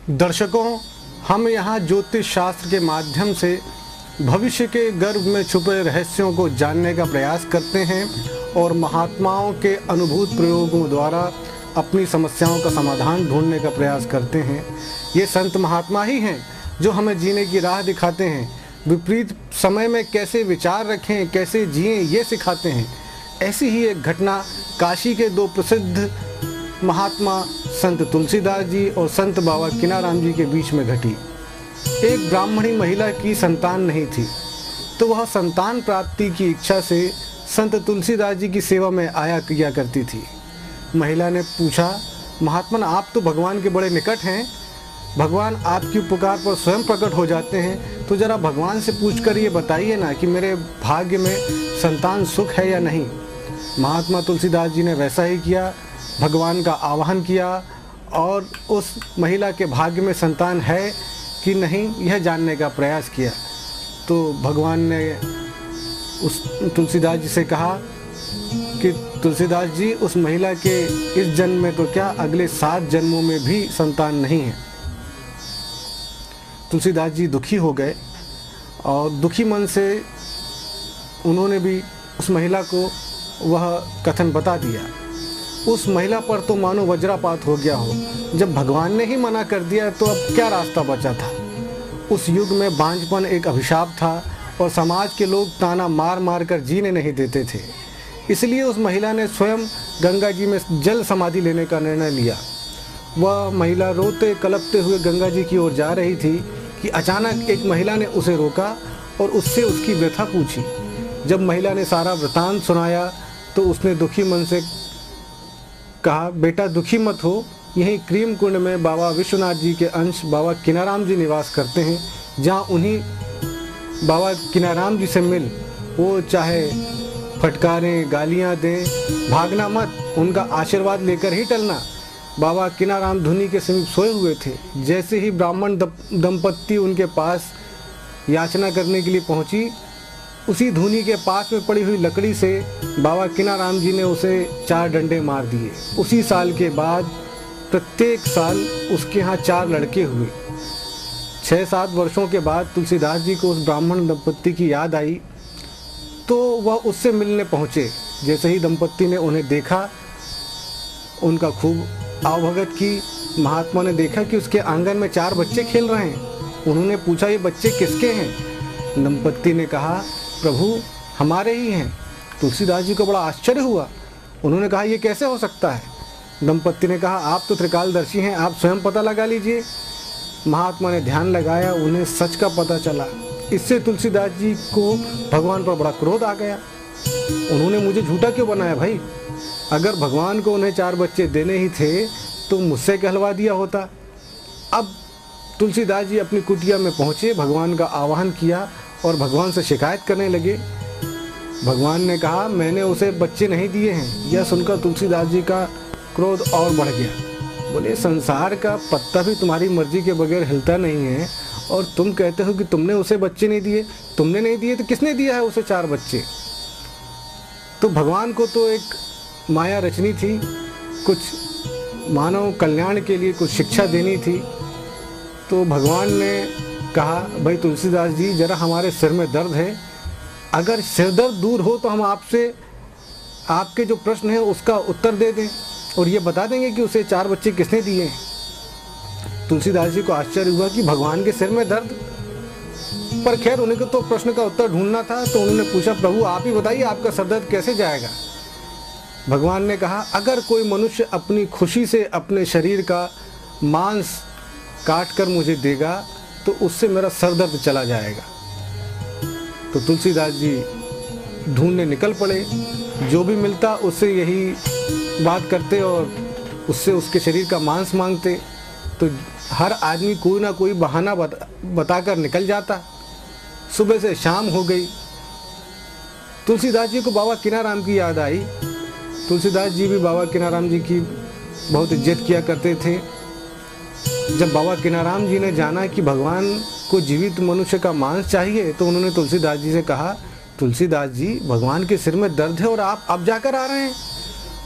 दर्शकों, हम यहाँ ज्योतिष शास्त्र के माध्यम से भविष्य के गर्भ में छुपे रहस्यों को जानने का प्रयास करते हैं और महात्माओं के अनुभूत प्रयोगों द्वारा अपनी समस्याओं का समाधान ढूंढने का प्रयास करते हैं। ये संत महात्मा ही हैं जो हमें जीने की राह दिखाते हैं, विपरीत समय में कैसे विचार रखें, कैसे जिएं, ये सिखाते हैं। ऐसी ही एक घटना काशी के दो प्रसिद्ध महात्मा संत तुलसीदास जी और संत बाबा किनाराम जी के बीच में घटी। एक ब्राह्मणी महिला की संतान नहीं थी, तो वह संतान प्राप्ति की इच्छा से संत तुलसीदास जी की सेवा में आया किया करती थी। महिला ने पूछा, महात्मन आप तो भगवान के बड़े निकट हैं, भगवान आपकी पुकार पर स्वयं प्रकट हो जाते हैं, तो जरा भगवान से पूछकर ये बताइए ना कि मेरे भाग्य में संतान सुख है या नहीं। महात्मा तुलसीदास जी ने वैसा ही किया, भगवान का आवाहन किया और उस महिला के भाग्य में संतान है कि नहीं यह जानने का प्रयास किया। तो भगवान ने उस तुलसीदास जी से कहा कि तुलसीदास जी, उस महिला के इस जन्म में तो क्या, अगले 7 जन्मों में भी संतान नहीं है। तुलसीदास जी दुखी हो गए और दुखी मन से उन्होंने भी उस महिला को वह कथन बता दिया। उस महिला पर तो मानो वज्रपात हो गया हो। जब भगवान ने ही मना कर दिया तो अब क्या रास्ता बचा था। उस युग में बांझपन एक अभिशाप था और समाज के लोग ताना मार मार कर जीने नहीं देते थे। इसलिए उस महिला ने स्वयं गंगा जी में जल समाधि लेने का निर्णय लिया। वह महिला रोते कलपते हुए गंगा जी की ओर जा रही थी कि अचानक एक महिला ने उसे रोका और उससे उसकी व्यथा पूछी। जब महिला ने सारा वृतांत सुनाया तो उसने दुखी मन से कहा, बेटा दुखी मत हो, यहीं क्रीम कुंड में बाबा विश्वनाथ जी के अंश बाबा किनाराम जी निवास करते हैं। जहाँ उन्हीं बाबा किनाराम जी से मिल, वो चाहे फटकारें गालियाँ दें, भागना मत, उनका आशीर्वाद लेकर ही टलना। बाबा किनाराम धुनी के समीप सोए हुए थे। जैसे ही ब्राह्मण दंपत्ति उनके पास याचना करने के लिए पहुंची, उसी धुनी के पास में पड़ी हुई लकड़ी से बाबा किनाराम जी ने उसे 4 डंडे मार दिए। उसी साल के बाद प्रत्येक साल उसके यहाँ 4 लड़के हुए। 6-7 वर्षों के बाद तुलसीदास जी को उस ब्राह्मण दंपत्ति की याद आई तो वह उससे मिलने पहुँचे। जैसे ही दंपत्ति ने उन्हें देखा, उनका खूब आवभगत की। महात्मा ने देखा कि उसके आंगन में 4 बच्चे खेल रहे हैं। उन्होंने पूछा, ये बच्चे किसके हैं? दंपत्ति ने कहा, प्रभु हमारे ही हैं। तुलसीदास जी को बड़ा आश्चर्य हुआ। उन्होंने कहा, ये कैसे हो सकता है? दंपत्ति ने कहा, आप तो त्रिकालदर्शी हैं, आप स्वयं पता लगा लीजिए। महात्मा ने ध्यान लगाया, उन्हें सच का पता चला। इससे तुलसीदास जी को भगवान पर बड़ा क्रोध आ गया। उन्होंने मुझे झूठा क्यों बनाया भाई? अगर भगवान को उन्हें 4 बच्चे देने ही थे तो मुझसे कहलवा दिया होता। अब तुलसीदास जी अपनी कुटिया में पहुँचे, भगवान का आवाहन किया और भगवान से शिकायत करने लगे। भगवान ने कहा, मैंने उसे बच्चे नहीं दिए हैं। यह सुनकर तुलसीदास जी का क्रोध और बढ़ गया। बोले, संसार का पत्ता भी तुम्हारी मर्जी के बगैर हिलता नहीं है और तुम कहते हो कि तुमने उसे बच्चे नहीं दिए। तुमने नहीं दिए तो किसने दिया है उसे 4 बच्चे? तो भगवान को तो एक माया रचनी थी, कुछ मानव कल्याण के लिए कुछ शिक्षा देनी थी। तो भगवान ने कहा, भाई तुलसीदास जी, जरा हमारे सिर में दर्द है, अगर सिर दर्द दूर हो तो हम आपसे आपके जो प्रश्न है उसका उत्तर दे दें और ये बता देंगे कि उसे 4 बच्चे किसने दिए हैं। तुलसीदास जी को आश्चर्य हुआ कि भगवान के सिर में दर्द, पर खैर उन्हें तो प्रश्न का उत्तर ढूंढना था। तो उन्होंने पूछा, प्रभु आप ही बताइए, आपका सर दर्द कैसे जाएगा? भगवान ने कहा, अगर कोई मनुष्य अपनी खुशी से अपने शरीर का मांस काट कर मुझे देगा तो उससे मेरा सर दर्द चला जाएगा। तो तुलसीदास जी ढूंढने निकल पड़े। जो भी मिलता उससे यही बात करते और उससे उसके शरीर का मांस मांगते। तो हर आदमी कोई ना कोई बहाना बताकर निकल जाता। सुबह से शाम हो गई। तुलसीदास जी को बाबा किनाराम की याद आई। तुलसीदास जी भी बाबा किनाराम जी की बहुत इज्जत किया करते थे। जब बाबा किनाराम जी ने जाना कि भगवान को जीवित मनुष्य का मांस चाहिए तो उन्होंने तुलसीदास जी से कहा, तुलसीदास जी, भगवान के सिर में दर्द है और आप अब जाकर आ रहे हैं।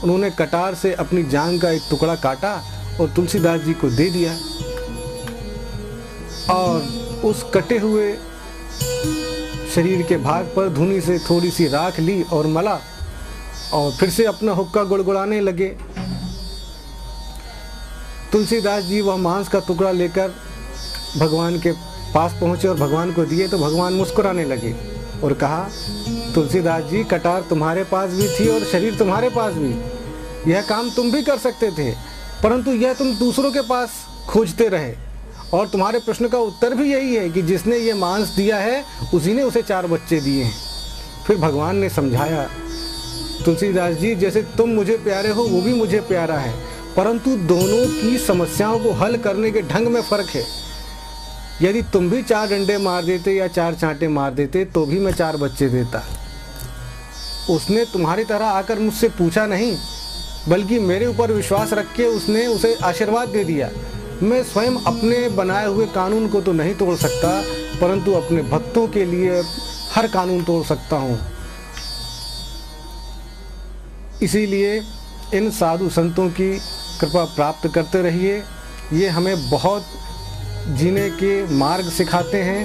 उन्होंने कटार से अपनी जांघ का एक टुकड़ा काटा और तुलसीदास जी को दे दिया। और उस कटे हुए शरीर के भाग पर धुनी से थोड़ी सी राख ली और मला और फिर से अपना हुक्का गुड़गुड़ाने लगे। तुलसीदास जी वह मांस का टुकड़ा लेकर भगवान के पास पहुँचे और भगवान को दिए तो भगवान मुस्कुराने लगे और कहा, तुलसीदास जी, कटार तुम्हारे पास भी थी और शरीर तुम्हारे पास भी, यह काम तुम भी कर सकते थे, परंतु यह तुम दूसरों के पास खोजते रहे और तुम्हारे प्रश्न का उत्तर भी यही है कि जिसने ये मांस दिया है उसी ने उसे 4 बच्चे दिए हैं। फिर भगवान ने समझाया, तुलसीदास जी, जैसे तुम मुझे प्यारे हो वो भी मुझे प्यारा है, परंतु दोनों की समस्याओं को हल करने के ढंग में फ़र्क है। यदि तुम भी 4 डंडे मार देते या 4 चांटे मार देते तो भी मैं 4 बच्चे देता। उसने तुम्हारी तरह आकर मुझसे पूछा नहीं, बल्कि मेरे ऊपर विश्वास रख के उसने उसे आशीर्वाद दे दिया। मैं स्वयं अपने बनाए हुए कानून को तो नहीं तोड़ सकता, परंतु अपने भक्तों के लिए हर कानून तोड़ सकता हूँ। इसीलिए इन साधु संतों की कृपा प्राप्त करते रहिए। ये हमें बहुत जीने के मार्ग सिखाते हैं